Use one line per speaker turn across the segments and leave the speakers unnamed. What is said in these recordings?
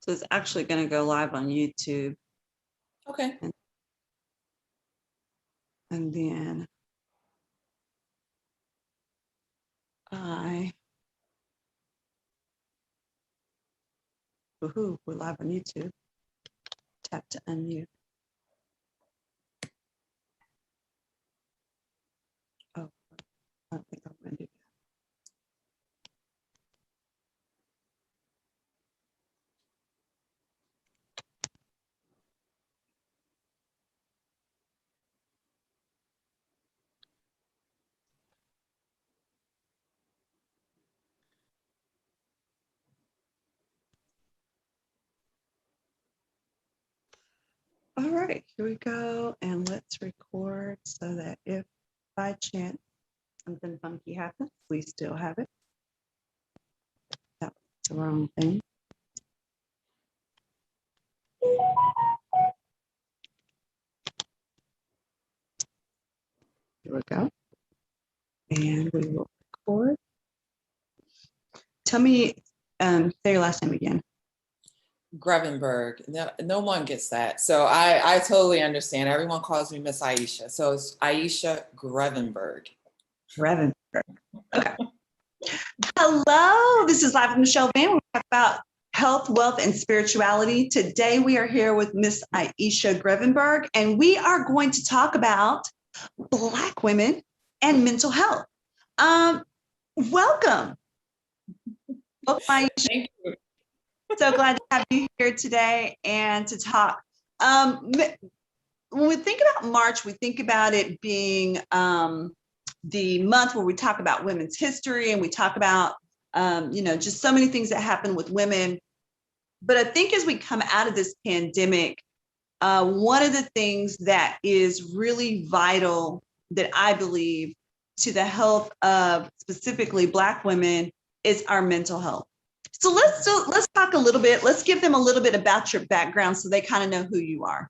So it's actually going to go live on YouTube.
Okay.
And then we're live on YouTube. Tap to unmute. Oh, I don't think I'm going to do that. All right, here we go. And let's record so that if by chance something funky happens, we still have it. That was the wrong thing. Here we go. And we will record. Tell me, say your last name again.
Grevenberg. No one gets that. So I totally understand. Everyone calls me Miss Aisha. So it's Aisha Grevenberg.
Grevenberg. Okay. Hello, this is Live with Michelle Vann. We talk about health, wealth, and spirituality. Today we are here with Miss Aisha Grevenberg, and we are going to talk about Black women and mental health. Welcome. Welcome, Aisha.
Thank you.
So glad to have you here today and to talk. When we think about March, we think about it being the month where we talk about women's history and we talk about, just so many things that happen with women. But I think as we come out of this pandemic, one of the things that is really vital that I believe to the health of specifically Black women is our mental health. So let's talk a little bit. Let's give them a little bit about your background so they kind of know who you are.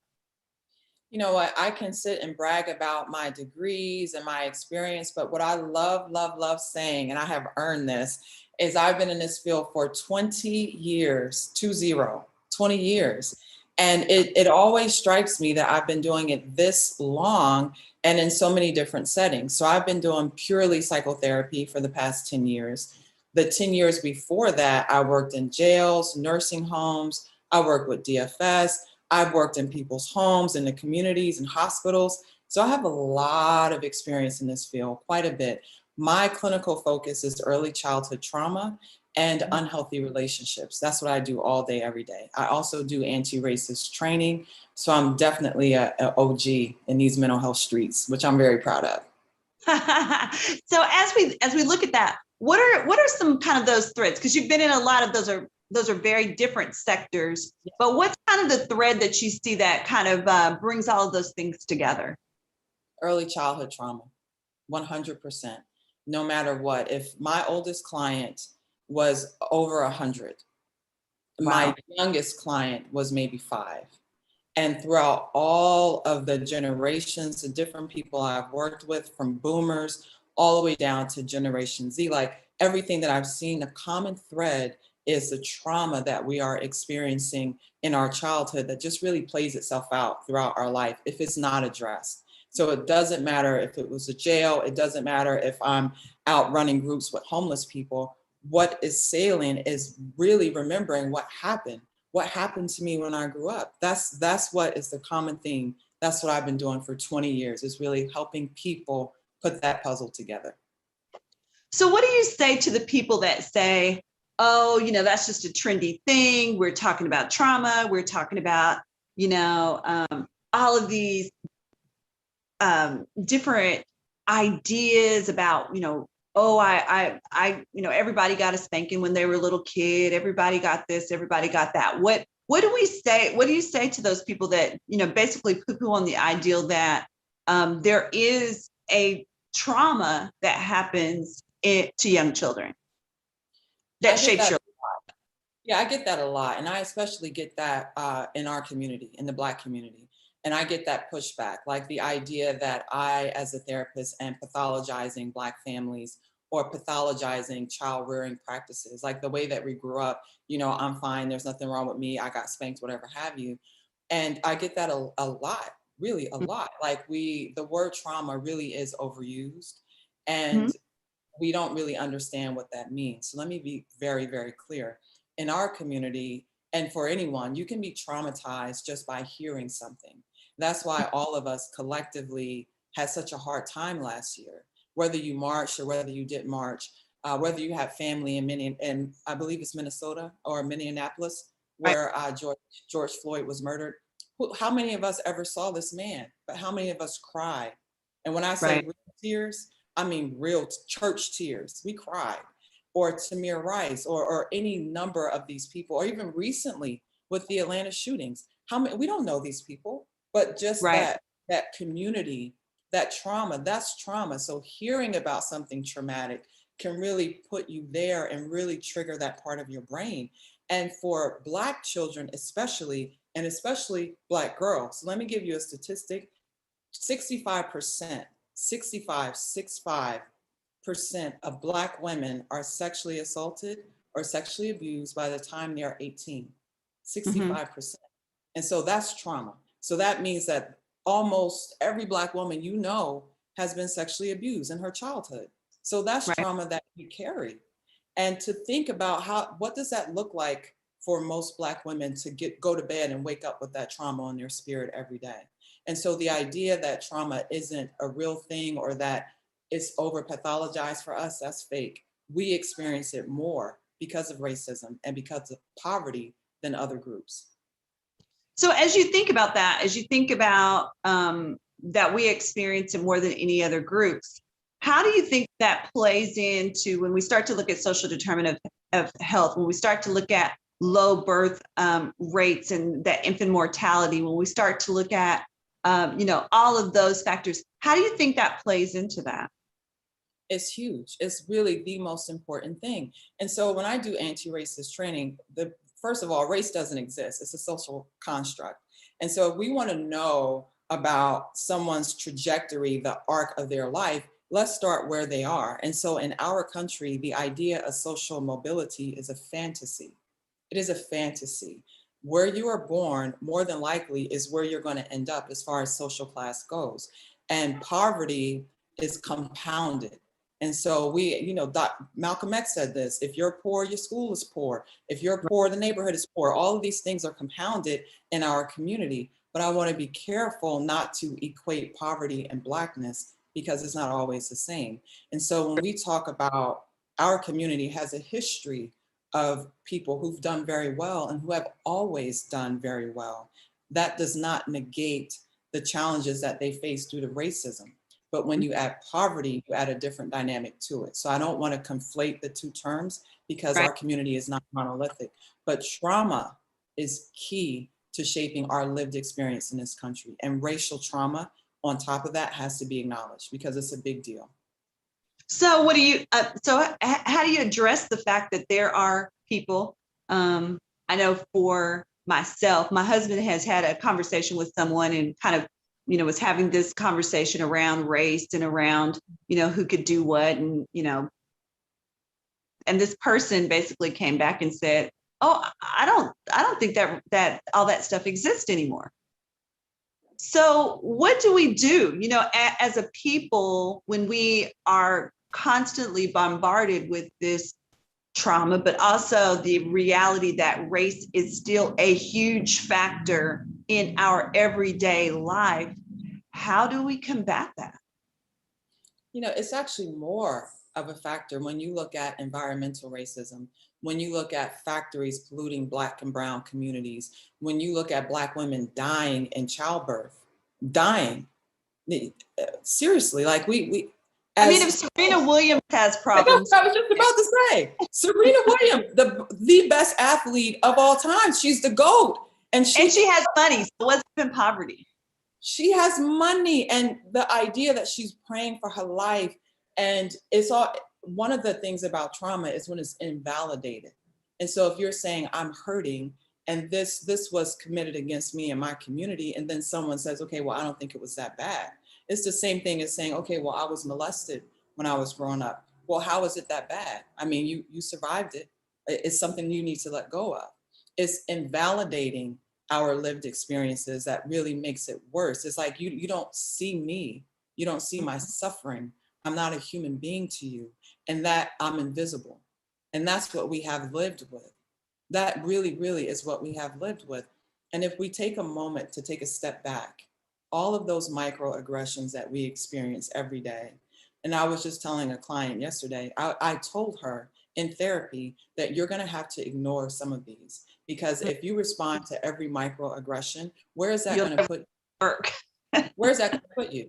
You know what? I can sit and brag about my degrees and my experience, but what I love saying, and I have earned this, is I've been in this field for 20 years, 20 years. And it always strikes me that I've been doing it this long and in so many different settings. So I've been doing purely psychotherapy for the past 10 years. The 10 years before that, I worked in jails, nursing homes. I worked with DFS. I've worked in people's homes, in the communities and hospitals. So I have a lot of experience in this field, quite a bit. My clinical focus is early childhood trauma and unhealthy relationships. That's what I do all day, every day. I also do anti-racist training. So I'm definitely a OG in these mental health streets, which I'm very proud of.
So as we look at that, what are some kind of those threads? Because you've been in a lot of those are very different sectors. But what's kind of the thread that you see that kind of brings all of those things together?
Early childhood trauma, 100%. No matter what, if my oldest client was over 100,
Wow.
My youngest client was maybe 5. And throughout all of the generations, the different people I've worked with, from boomers all the way down to Generation Z, like everything that I've seen, the common thread is the trauma that we are experiencing in our childhood that just really plays itself out throughout our life if it's not addressed. So it doesn't matter if it was a jail, it doesn't matter if I'm out running groups with homeless people. What is salient is really remembering what happened to me when I grew up. That's what is the common theme. That's what I've been doing for 20 years, is really helping people put that puzzle together.
So what do you say to the people that say, oh, that's just a trendy thing. We're talking about trauma. We're talking about, all of these different ideas about, oh, everybody got a spanking when they were a little kid. Everybody got this, everybody got that. What do we say? What do you say to those people that, basically poo-poo on the ideal that there is a trauma that happens to young children that shapes your life?
Yeah, I get that a lot. And I especially get that in our community, in the Black community. And I get that pushback, like the idea that I, as a therapist, am pathologizing Black families or pathologizing child rearing practices, like the way that we grew up. I'm fine, there's nothing wrong with me, I got spanked, whatever have you. And I get that a lot, really a lot. Like the word trauma really is overused,
Mhm.
and we don't really understand what that means. So let me be very, very clear. In our community, and for anyone, you can be traumatized just by hearing something. That's why all of us collectively had such a hard time last year, whether you marched or whether you didn't march, whether you have family in I believe it's Minnesota or Minneapolis,
Right,
where George Floyd was murdered. How many of us ever saw this man? But how many of us cried? And when I say
right,
real tears, I mean real church tears. We cried. Or Tamir Rice, or any number of these people, or even recently with the Atlanta shootings. How many? We don't know these people, but just
right.
that community, that trauma, that's trauma. So hearing about something traumatic can really put you there and really trigger that part of your brain. And for Black children, especially, and especially Black girls, let me give you a statistic. 65%, 65% of Black women are sexually assaulted or sexually abused by the time they are 18.
Mhm.
65%. And so that's trauma. So that means that almost every Black woman has been sexually abused in her childhood. So that's
Right.
trauma that you carry. And to think about what does that look like for most Black women to go to bed and wake up with that trauma on their spirit every day. And so the idea that trauma isn't a real thing or that it's over pathologized for us, that's fake. We experience it more because of racism and because of poverty than other groups.
So as you think about that, as you think about that we experience it more than any other groups, how do you think that plays into when we start to look at social determinant of health, when we start to look at low birth rates and that infant mortality, when we start to look at all of those factors, how do you think that plays into that?
It's huge. It's really the most important thing. And so when I do anti-racist training, first of all, race doesn't exist. It's a social construct. And so if we want to know about someone's trajectory, the arc of their life, let's start where they are. And so in our country, the idea of social mobility is a fantasy. It is a fantasy. Where you are born, more than likely, is where you're going to end up as far as social class goes. And poverty is compounded. And so Malcolm X said this: if you're poor, your school is poor. If you're poor, the neighborhood is poor. All of these things are compounded in our community. But I want to be careful not to equate poverty and Blackness, because it's not always the same. And so when we talk about our community has a history of people who've done very well and who have always done very well, that does not negate the challenges that they face due to racism. But when you add poverty, you add a different dynamic to it. So I don't want to conflate the two terms, because
Right.
our community is not monolithic. But trauma is key to shaping our lived experience in this country. And racial trauma on top of that has to be acknowledged, because it's a big deal.
So what do you, how do you address the fact that there are people, I know for myself, my husband has had a conversation with someone and kind of, was having this conversation around race and around, who could do what. And this person basically came back and said, oh, I don't think that all that stuff exists anymore. So what do we do, as a people, when we are constantly bombarded with this trauma, but also the reality that race is still a huge factor in our everyday life? How do we combat that?
It's actually more of a factor when you look at environmental racism, when you look at factories polluting Black and brown communities, when you look at Black women dying in childbirth, dying. Seriously, like we
I mean,
as
if Serena Williams has
that's
problems,
what I was just about to say. Serena Williams, the best athlete of all time. She's the GOAT. And
and she has money, so what's in poverty?
she has money, and the idea that she's praying for her life. And it's all, one of the things about trauma is when it's invalidated. And so if you're saying I'm hurting and this was committed against me and my community, and then someone says, okay, well, I don't think it was that bad. It's the same thing as saying, okay, well, I was molested when I was growing up. Well, how is it that bad? I mean, you survived it. It's something you need to let go of. It's invalidating our lived experiences that really makes it worse. It's like you don't see me, you don't see my suffering. I'm not a human being to you, and that I'm invisible. And that's what we have lived with. That really, really is what we have lived with. And if we take a moment to take a step back, all of those microaggressions that we experience every day. And I was just telling a client yesterday, I told her in therapy that you're going to have to ignore some of these, because if you respond to every microaggression, where is that
You'll
going to
never
put
work.
where is that going to put you?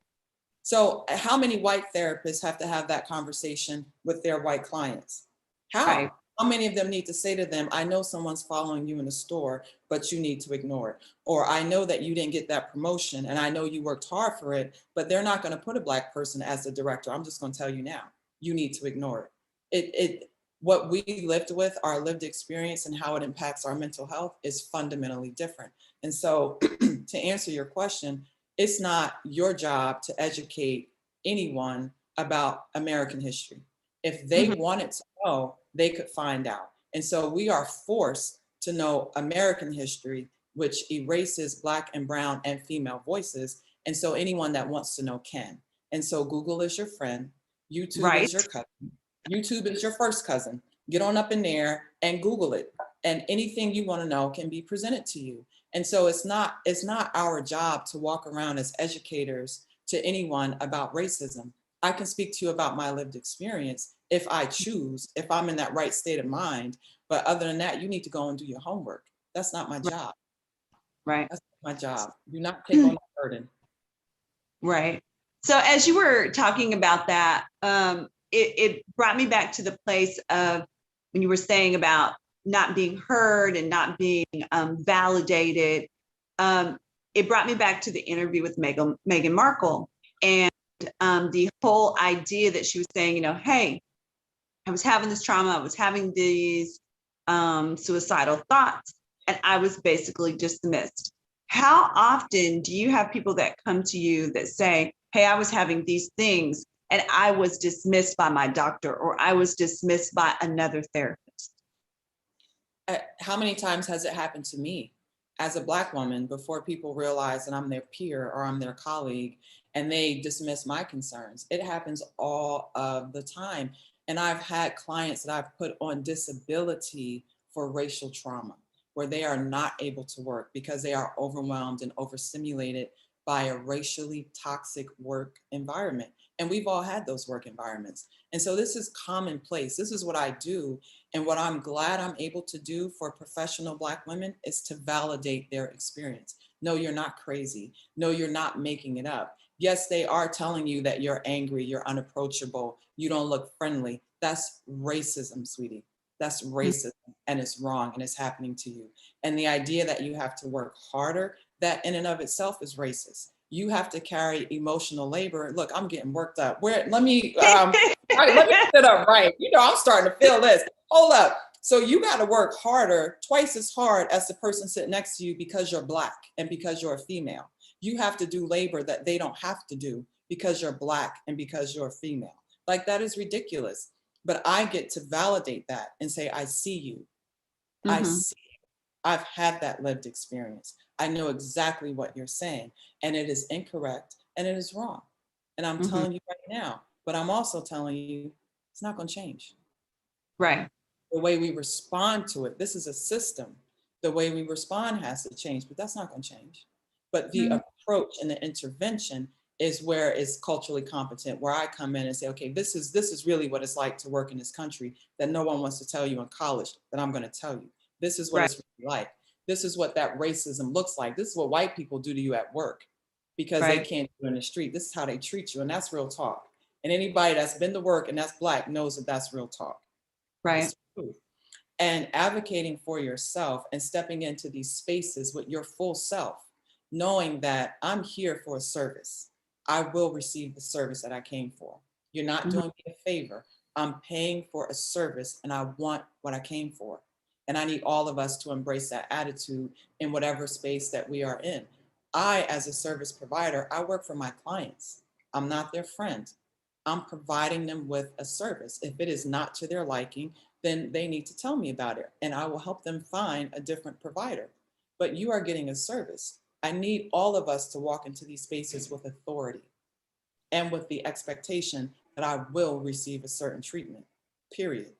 So how many white therapists have to have that conversation with their white clients?
Right.
How? How many of them need to say to them, I know someone's following you in the store, but you need to ignore it. Or I know that you didn't get that promotion and I know you worked hard for it, but they're not going to put a Black person as the director. I'm just going to tell you now, you need to ignore it. What we lived with, our lived experience and how it impacts our mental health is fundamentally different. And so to answer your question, it's not your job to educate anyone about American history. If they
Mhm.
wanted to know, they could find out. And so we are forced to know American history, which erases Black and brown and female voices. And so anyone that wants to know can. And so Google is your friend, YouTube
Right.
is your cousin, YouTube is your first cousin. Get on up in there and Google it. And anything you want to know can be presented to you. And so it's not our job to walk around as educators to anyone about racism. I can speak to you about my lived experience if I choose, if I'm in that right state of mind. But other than that, you need to go and do your homework. That's not my job.
Right.
That's not my job. Do not take on that burden.
Right. So as you were talking about that, it brought me back to the place of when you were saying about not being heard and not being validated. Um, it brought me back to the interview with Meghan Markle and the whole idea that she was saying, hey, I was having this trauma, I was having these suicidal thoughts, and I was basically dismissed. How often do you have people that come to you that say, hey, I was having these things and I was dismissed by my doctor or I was dismissed by another therapist?
How many times has it happened to me as a Black woman before people realize that I'm their peer or I'm their colleague and they dismiss my concerns? It happens all of the time. And I've had clients that I've put on disability for racial trauma, where they are not able to work because they are overwhelmed and overstimulated by a racially toxic work environment. And we've all had those work environments. And so this is commonplace. This is what I do. And what I'm glad I'm able to do for professional Black women is to validate their experience. No, you're not crazy. No, you're not making it up. Yes, they are telling you that you're angry, you're unapproachable, you don't look friendly. That's racism, sweetie. That's racism, and it's wrong, and it's happening to you. And the idea that you have to work harder, that in and of itself is racist. You have to carry emotional labor. Look, I'm getting worked up. All right, let me sit up right. I'm starting to feel this. Hold up. So you got to work harder, twice as hard as the person sitting next to you because you're Black and because you're a female. You have to do labor that they don't have to do because you're Black and because you're a female. Like, that is ridiculous. But I get to validate that and say, I see you. I
Mhm.
see you. I've had that lived experience. I know exactly what you're saying, and it is incorrect and it is wrong. And I'm
Mhm.
telling you right now, but I'm also telling you it's not going to change.
Right.
The way we respond to it, this is a system. The way we respond has to change, but that's not going to change. But the
Mhm.
approach and the intervention is where it's culturally competent, where I come in and say, okay, this is really what it's like to work in this country that no one wants to tell you in college, that I'm going to tell you. This is what
Right.
it's really like. This is what that racism looks like. This is what white people do to you at work because they
Right.
can't do it in the street. This is how they treat you, and that's real talk. And anybody that's been to work and that's Black knows that that's real talk.
Right.
It's true. And advocating for yourself and stepping into these spaces with your full self, knowing that I'm here for a service. I will receive the service that I came for. You're not
Mhm.
doing me a favor. I'm paying for a service and I want what I came for. And I need all of us to embrace that attitude in whatever space that we are in. I, as a service provider, I work for my clients. I'm not their friend. I'm providing them with a service. If it is not to their liking, then they need to tell me about it and I will help them find a different provider. But you are getting a service. I need all of us to walk into these spaces with authority and with the expectation that I will receive a certain treatment, period,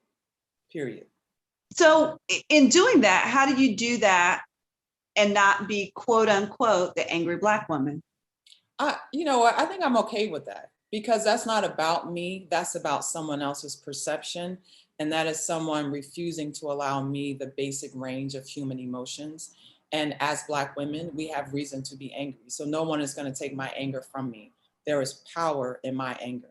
period.
So in doing that, how do you do that and not be quote unquote the angry Black woman?
You know what? I think I'm okay with that because that's not about me. That's about someone else's perception. And that is someone refusing to allow me the basic range of human emotions. And as Black women, we have reason to be angry. So no one is going to take my anger from me. There is power in my anger.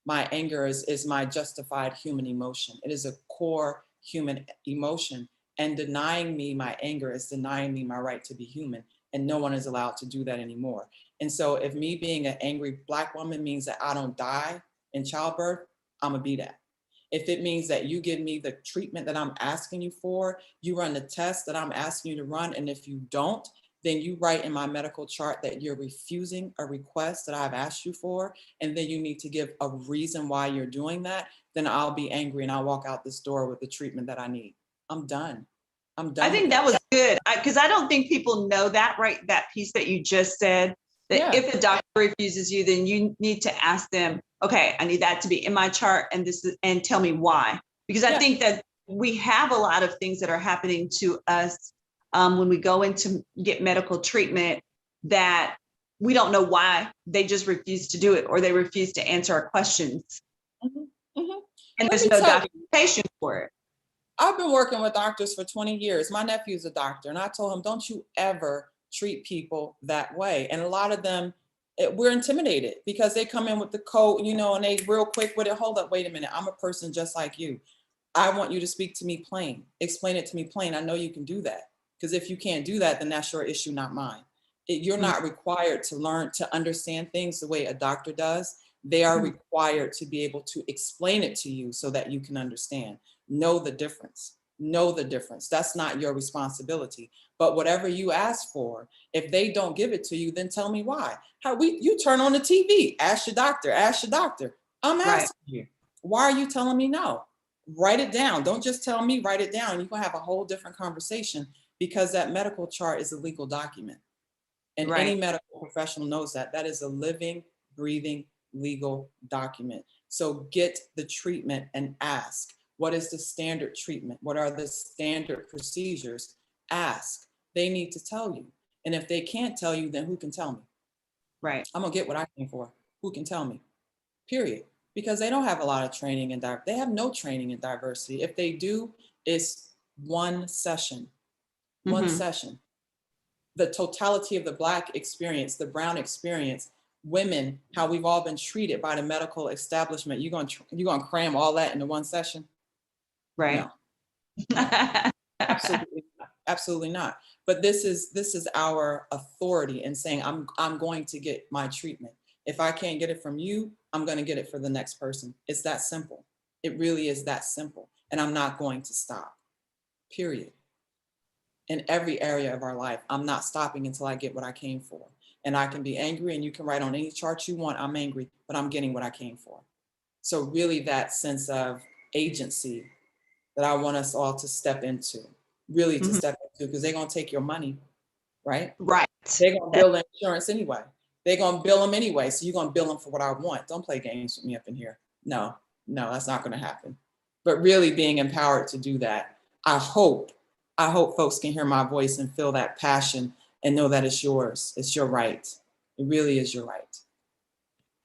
My anger is my justified human emotion. It is a core human emotion. And denying me my anger is denying me my right to be human. And no one is allowed to do that anymore. And so if me being an angry Black woman means that I don't die in childbirth, I'm gonna be that. If it means that you give me the treatment that I'm asking you for, you run the test that I'm asking you to run, and if you don't, then you write in my medical chart that you're refusing a request that I've asked you for, and then you need to give a reason why you're doing that, then I'll be angry and I'll walk out this door with the treatment that I need. I'm done. I'm
I
done with
think
it.
that was good because I don't think people know that, right? That piece that you just said, that
Yeah.
if a doctor refuses you, then you need to ask them, okay, I need that to be in my chart and this is, and tell me why. Because I
Yeah.
think that we have a lot of things that are happening to us when we go in to get medical treatment that we don't know why they just refuse to do it or they refuse to answer our questions.
Mhm, mhm.
And
Let
there's
me
no
tell you,
documentation for it.
I've been working with doctors for 20 years. My nephew's a doctor, and I told him, don't you ever treat people that way. And a lot of them, we're intimidated because they come in with the coat, you know, and they real quick with it. Hold up, wait a minute. I'm a person just like you. I want you to speak to me plain. Explain it to me plain. I know you can do that. Because if you can't do that, then that's your issue, not mine. You're not required to learn to understand things the way a doctor does. They are required to be able to explain it to you so that you can understand. Know the difference. Know the difference. That's not your responsibility. But whatever you ask for, if they don't give it to you, then tell me why. You turn on the TV, ask your doctor, ask your doctor. I'm
Right.
asking you, why are you telling me no? Write it down. Don't just tell me, write it down. You're gonna have a whole different conversation because that medical chart is a legal document. And any
Right.
medical professional knows that. That is a living, breathing legal document. So get the treatment and ask, what is the standard treatment? What are the standard procedures? Ask. They need to tell you. And if they can't tell you, then who can tell me?
Right.
I'm gonna get what I came for. Who can tell me? Period. Because they don't have a lot of training in they have no training in diversity. If they do, it's one session. One
Mm-hmm.
session. The totality of the Black experience, the brown experience, women, how we've all been treated by the medical establishment. You're gonna cram all that into one session?
Right.
No, no, absolutely not. Absolutely not. But this is our authority in saying I'm going to get my treatment. If I can't get it from you, I'm going to get it for the next person. It's that simple. It really is that simple. And I'm not going to stop. Period. In every area of our life, I'm not stopping until I get what I came for. And I can be angry and you can write on any chart you want, I'm angry, but I'm getting what I came for. So really that sense of agency that I want us all to step into, really to
Mhm.
step into, because they're going to take your money, right?
Right.
They're going to bill the insurance anyway. They're going to bill them anyway. So you're going to bill them for what I want. Don't play games with me up in here. No, no, that's not going to happen. But really being empowered to do that, I hope folks can hear my voice and feel that passion and know that it's yours. It's your right. It really is your right.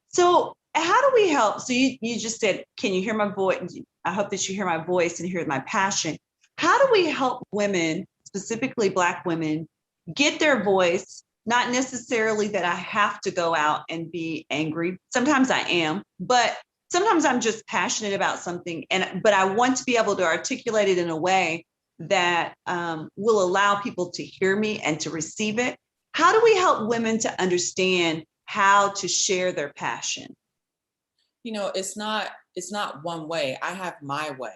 So how do we help? So you just said, can you hear my voice? I hope that you hear my voice and hear my passion. How do we help women, specifically Black women, get their voice? Not necessarily that I have to go out and be angry. Sometimes I am, but sometimes I'm just passionate about something, but I want to be able to articulate it in a way that will allow people to hear me and to receive it. How do we help women to understand how to share their passion?
It's not one way. I have my way.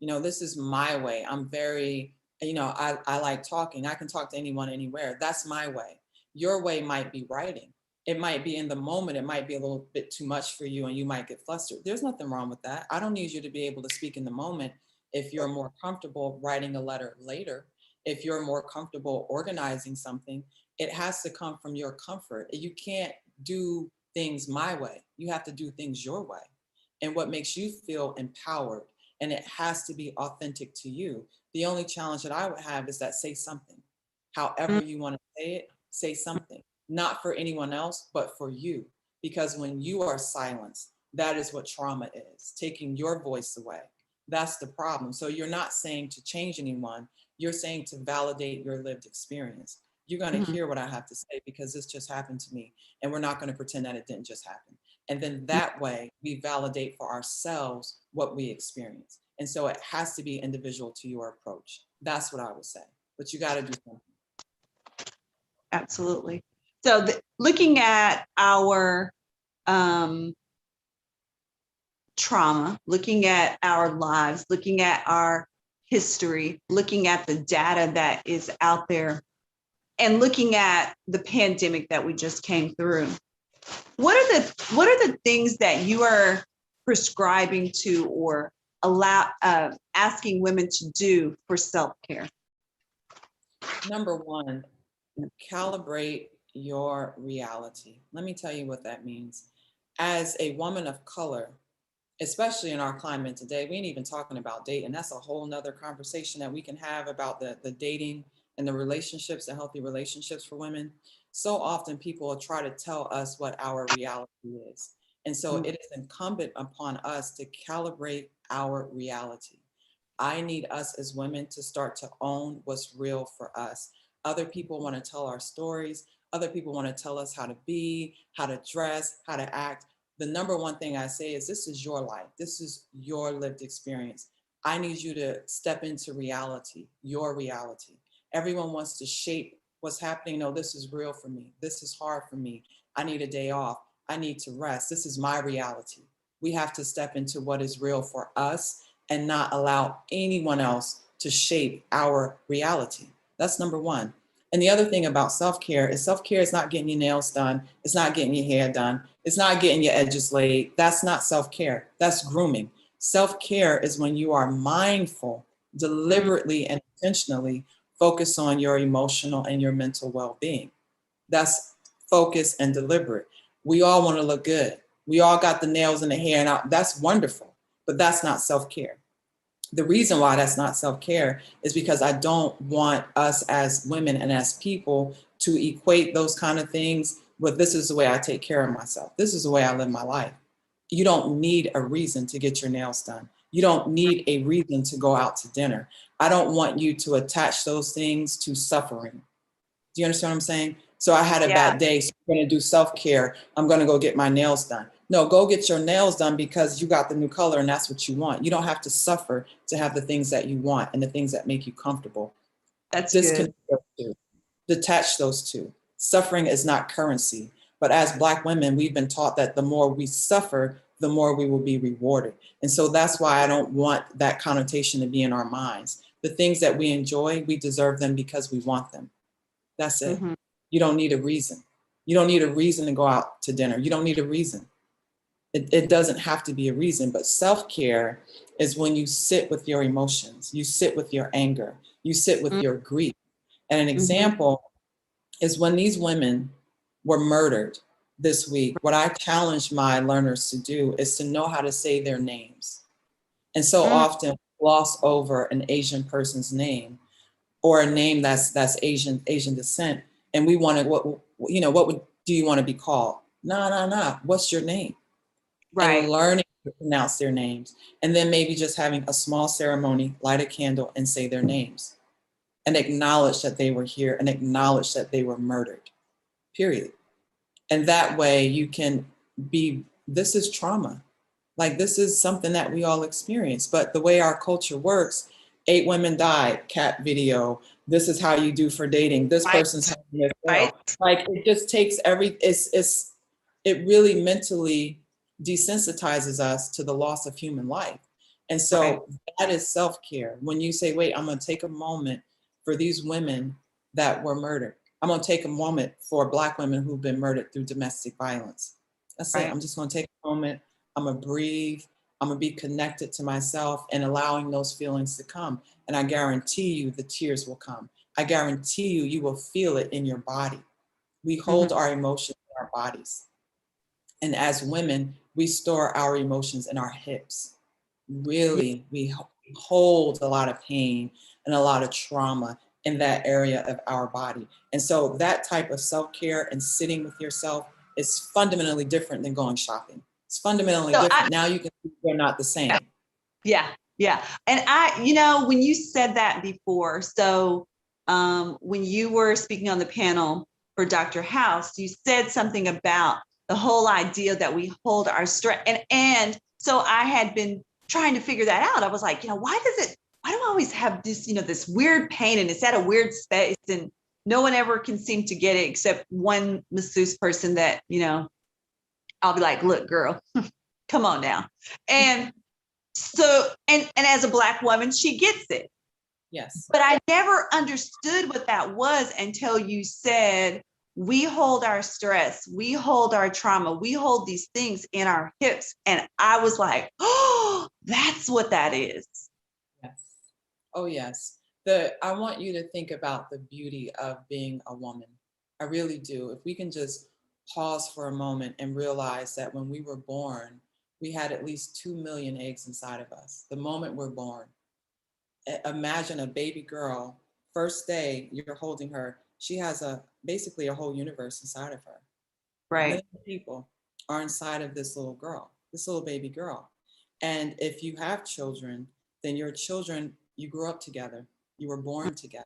This is my way. I'm very, I like talking. I can talk to anyone anywhere. That's my way. Your way might be writing. It might be in the moment, it might be a little bit too much for you and you might get flustered. There's nothing wrong with that. I don't need you to be able to speak in the moment if you're more comfortable writing a letter later, if you're more comfortable organizing something. It has to come from your comfort. You can't do things my way. You have to do things your way and what makes you feel empowered. And it has to be authentic to you. The only challenge that I would have is that say something. However you want to say something, not for anyone else, but for you. Because when you are silenced, that is what trauma is, taking your voice away. That's the problem. So you're not saying to change anyone, you're saying to validate your lived experience. You're going to
Mhm.
hear what I have to say because this just happened to me. And we're not going to pretend that it didn't just happen. And then that way we validate for ourselves what we experience. And so it has to be individual to your approach. That's what I would say. But you got to do something.
Absolutely. So looking at our trauma, looking at our lives, looking at our history, looking at the data that is out there, and looking at the pandemic that we just came through, what are the things that you are prescribing to or asking women to do for self-care?
Number one, calibrate your reality. Let me tell you what that means. As a woman of color, especially in our climate today, we ain't even talking about dating. That's a whole nother conversation that we can have about the dating and the relationships, the healthy relationships for women. So often people will try to tell us what our reality is. And so it is incumbent upon us to calibrate our reality. I need us as women to start to own what's real for us. Other people want to tell our stories. Other people want to tell us how to be, how to dress, how to act. The number one thing I say is this is your life. This is your lived experience. I need you to step into reality, your reality. Everyone wants to shape what's happening. No, this is real for me. This is hard for me. I need a day off. I need to rest. This is my reality. We have to step into what is real for us and not allow anyone else to shape our reality. That's number one. And the other thing about self-care is not getting your nails done. It's not getting your hair done. It's not getting your edges laid. That's not self-care. That's grooming. Self-care is when you are mindful, deliberately and intentionally focus on your emotional and your mental well-being. That's focused and deliberate. We all want to look good. We all got the nails and the hair, and that's wonderful, but that's not self-care. The reason why that's not self-care is because I don't want us as women and as people to equate those kind of things with this is the way I take care of myself. This is the way I live my life. You don't need a reason to get your nails done. You don't need a reason to go out to dinner. I don't want you to attach those things to suffering. Do you understand what I'm saying? So I had a
Yeah.
bad day, so I'm going to do self-care. I'm going to go get my nails done. No, go get your nails done because you got the new color and that's what you want. You don't have to suffer to have the things that you want and the things that make you comfortable.
That's good.
Disconnect those two. Detach those two. Suffering is not currency. But as Black women, we've been taught that the more we suffer, the more we will be rewarded. And so that's why I don't want that connotation to be in our minds. The things that we enjoy, we deserve them because we want them. That's it.
Mhm.
You don't need a reason. You don't need a reason to go out to dinner. You don't need a reason. It doesn't have to be a reason, but self-care is when you sit with your emotions, you sit with your anger, you sit with your grief. And an
Mhm.
example is when these women were murdered this week, what I challenge my learners to do is to know how to say their names. And so
Mm.
often gloss over an Asian person's name or a name that's Asian descent, and we want to what would do you want to be called? No. What's your name? And
Right.
learning to pronounce their names, and then maybe just having a small ceremony, light a candle, and say their names, and acknowledge that they were here, and acknowledge that they were murdered. Period. And that way you can be. This is trauma. Like this is something that we all experience. But the way our culture works, 8 women died, cat video. This is how you do for dating. This
Right.
person's having this
Right.
well. Like it just takes it really mentally desensitizes us to the loss of human life. And
Right.
so that is self-care. When you say, wait, I'm gonna take a moment for these women that were murdered. I'm going to take a moment for Black women who've been murdered through domestic violence. That's it.
Right.
I'm just going to take a moment. I'm going to breathe. I'm going to be connected to myself and allowing those feelings to come. And I guarantee you the tears will come. I guarantee you, you will feel it in your body. We hold our emotions in our bodies. And as women, we store our emotions in our hips. Really, we hold a lot of pain and a lot of trauma in that area of our body. And so that type of self-care and sitting with yourself is fundamentally different than going shopping. It's fundamentally
So
different. Now you can see they're not the same.
yeah, yeah. And when you said that before, so when you were speaking on the panel for Dr. House, you said something about the whole idea that we hold our stress. And so I had been trying to figure that out. I was like, why do I always have this, this weird pain and it's at a weird space and no one ever can seem to get it except one masseuse person that, I'll be like, look, girl, come on now. And so, and as a Black woman, she gets it.
Yes.
But I never understood what that was until you said, we hold our stress, we hold our trauma, we hold these things in our hips. And I was like, oh, that's what that is.
Yes. Oh, yes. I want you to think about the beauty of being a woman. I really do. If we can just pause for a moment and realize that when we were born, we had at least 2 million eggs inside of us. The moment we're born, imagine a baby girl, first day you're holding her, she has basically a whole universe inside of her.
Right.
Million people are inside of this little girl, this little baby girl. And if you have children, then your children, you grew up together, you were born together.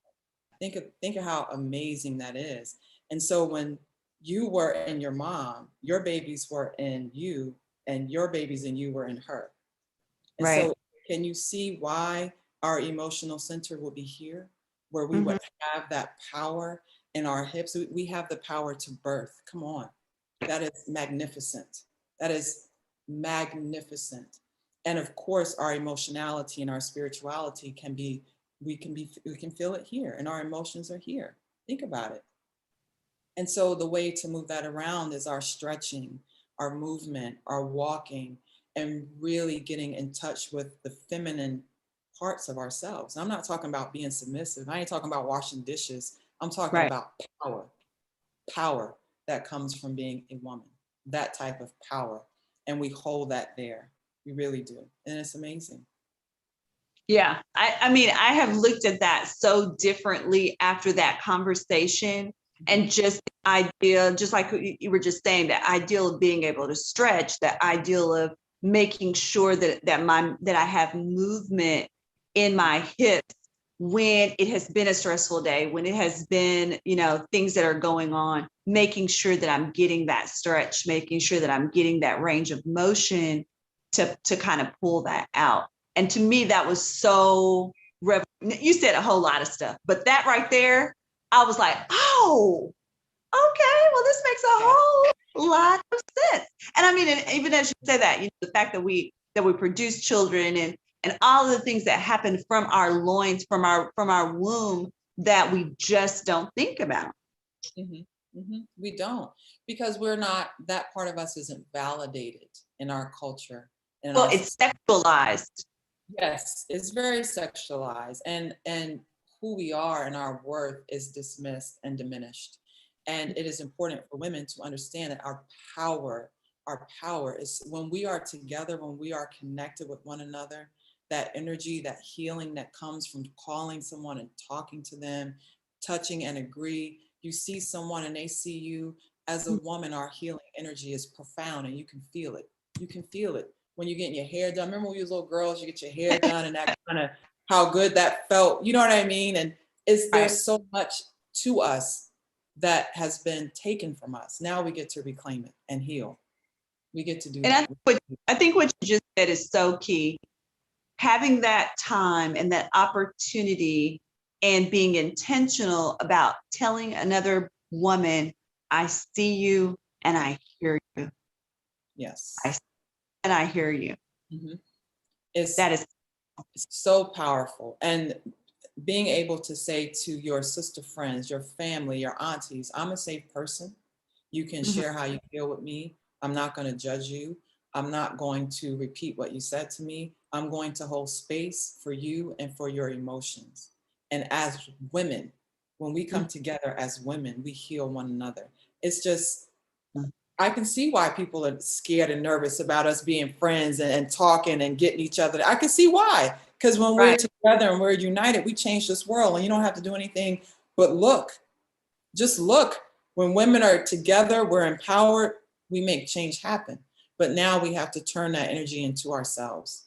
Think of how amazing that is. And so when you were in your mom, your babies were in you, and your babies in you were in her. And
Right.
so can you see why our emotional center will be here, where we would have that power in our hips? We have the power to birth. Come on. That is magnificent. That is magnificent. And of course, our emotionality and our spirituality we can feel it here, and our emotions are here. Think about it. And so the way to move that around is our stretching, our movement, our walking, and really getting in touch with the feminine parts of ourselves. I'm not talking about being submissive. I ain't talking about washing dishes. I'm talking about power that comes from being a woman, that type of power. And we hold that there. We really do. And it's amazing.
Yeah. I mean, I have looked at that so differently after that conversation. And just the idea, just like you were just saying, the ideal of being able to stretch, the ideal of making sure that I have movement in my hips when it has been a stressful day, when it has been, things that are going on, making sure that I'm getting that stretch, making sure that I'm getting that range of motion to kind of pull that out. And to me, that was so, you said a whole lot of stuff, but that right there, I was like, oh, okay, well, this makes a whole lot of sense. And I mean, and even as you say that, the fact that we produce children and all of the things that happen from our loins, from our womb that we just don't think about.
We don't, because that part of us isn't validated in our culture.
Well, it's sexualized.
Yes, it's very sexualized, and who we are and our worth is dismissed and diminished. And it is important for women to understand that our power is when we are together, when we are connected with one another, that energy, that healing that comes from calling someone and talking to them, touching and agree. You see someone and they see you. As a woman, our healing energy is profound, and you can feel it. You can feel it when you're getting your hair done. Remember when you was little girls, you get your hair done and that kind of how good that felt. You know what I mean? And there's so much to us that has been taken from us. Now we get to reclaim it and heal. We get to do that.
I think what you just said is so key. Having that time and that opportunity and being intentional about telling another woman, I see you and I hear you.
Yes.
I hear you.
That is so powerful. And being able to say to your sister friends, your family, your aunties, I'm a safe person. You can
Mhm.
share how you feel with me. I'm not going to judge you. I'm not going to repeat what you said to me. I'm going to hold space for you and for your emotions. And as women, when we come together as women, we heal one another. It's just, I can see why people are scared and nervous about us being friends and talking and getting each other. I can see why. Because when we're
Right.
together and we're united, we change this world. And you don't have to do anything but look. Just look. When women are together, we're empowered, we make change happen. But now we have to turn that energy into ourselves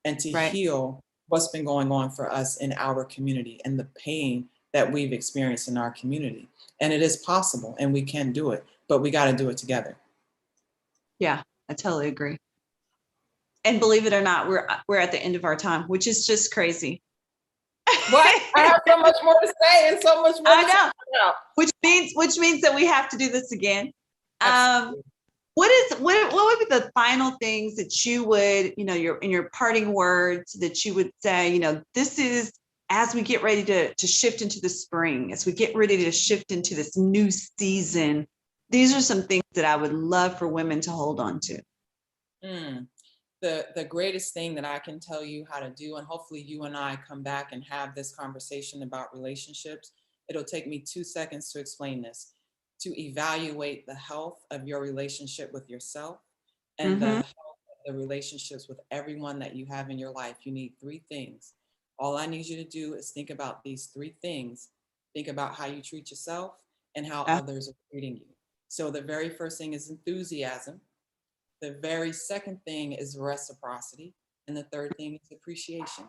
and to
Right.
heal what's been going on for us in our community and the pain that we've experienced in our community. And it is possible and we can do it, but we got to do it together.
Yeah, I totally agree. And believe it or not, we're at the end of our time, which is just crazy.
What? I have so much more to say and so much more
I
to
know,
talk about.
which means that we have to do this again.
Absolutely.
What would be the final things that you would, in your parting words that you would say, this is as we get ready to shift into the spring, as we get ready to shift into this new season, these are some things that I would love for women to hold on to.
Mm. The greatest thing that I can tell you how to do, and hopefully you and I come back and have this conversation about relationships. It'll take me 2 seconds to explain this. To evaluate the health of your relationship with yourself and the
Mm-hmm.
health of the relationships with everyone that you have in your life, you need three things. All I need you to do is think about these three things. Think about how you treat yourself and how others are treating you. So the very first thing is enthusiasm. The very second thing is reciprocity. And the third thing is appreciation.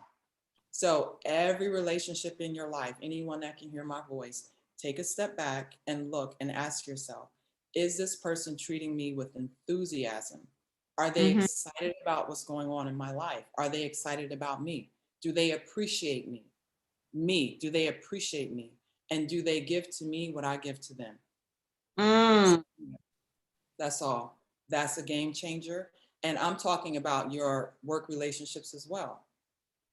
So every relationship in your life, anyone that can hear my voice, take a step back and look and ask yourself, is this person treating me with enthusiasm? Are they
Mm-hmm.
excited about what's going on in my life? Are they excited about me? Do they appreciate me? Do they appreciate me? And do they give to me what I give to them?
Mm.
That's all. That's a game changer. And I'm talking about your work relationships as well.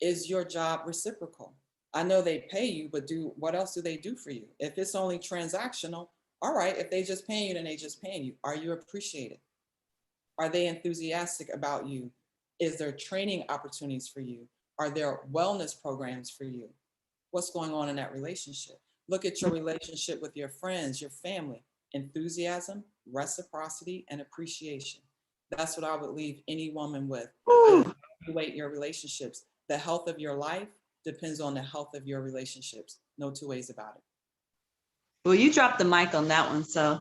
Is your job reciprocal? I know they pay you, but what else do they do for you? If it's only transactional, all right, if they just pay you, then they just paying you. Are you appreciated? Are they enthusiastic about you? Is there training opportunities for you? Are there wellness programs for you? What's going on in that relationship? Look at your relationship with your friends, your family. Enthusiasm, reciprocity, and appreciation. That's what I would leave any woman with. Evaluate your relationships. The health of your life depends on the health of your relationships. No two ways about it.
Well, you dropped the mic on that one, so.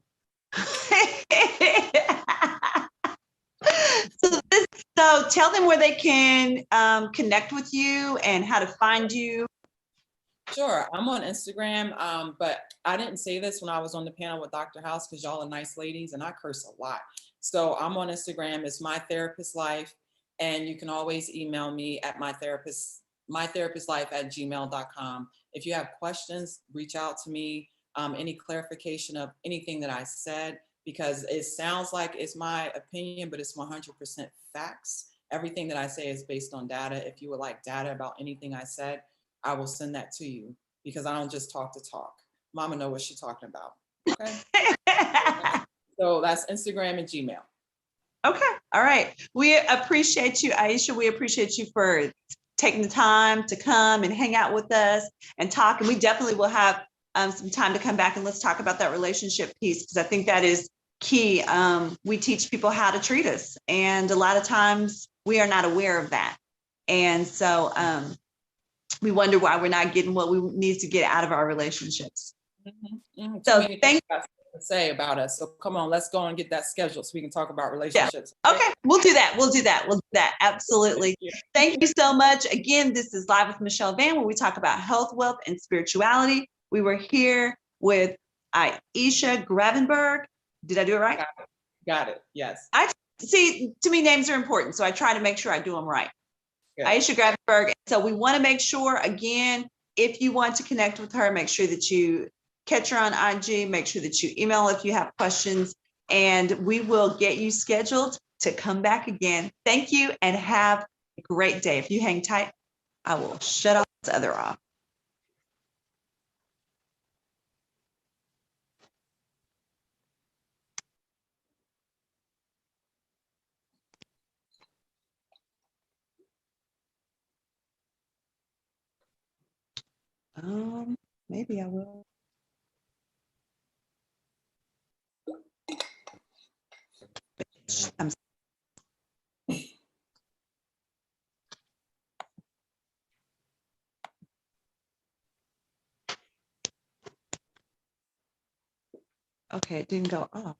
So tell them where they can connect with you and how to find you.
Sure, I'm on Instagram, but I didn't say this when I was on the panel with Dr. House because y'all are nice ladies and I curse a lot. So I'm on Instagram. It's My Therapist Life, and you can always email me at mytherapistlife@gmail.com. If you have questions, reach out to me. Any clarification of anything that I said, because it sounds like it's my opinion, but it's 100% facts. Everything that I say is based on data. If you would like data about anything I said, I will send that to you because I don't just talk to talk. Mama know what she's talking about. Okay. So that's Instagram and Gmail.
Okay. All right. We appreciate you, Aisha. We appreciate you for taking the time to come and hang out with us and talk. And we definitely will have some time to come back and let's talk about that relationship piece because I think that is key. We teach people how to treat us. And a lot of times we are not aware of that. And so we wonder why we're not getting what we need to get out of our relationships.
Mm-hmm. Mm-hmm.
So
thank you to say about us. So come on, let's go and get that scheduled so we can talk about relationships.
Yeah. Okay, we'll do that. We'll do that. Absolutely. Thank you so much. Again, this is Live with Michelle Vann, where we talk about health, wealth, and spirituality. We were here with Aisha Gravenberg. Did I do it right?
Got it. Yes.
I see. To me, names are important, so I try to make sure I do them right.
Good.
Aisha Gravenberg. So we want to make sure, again, if you want to connect with her, make sure that you catch her on IG, make sure that you email if you have questions, and we will get you scheduled to come back again. Thank you and have a great day. If you hang tight, I will shut off this other off. Maybe I will. I'm okay, it didn't go off.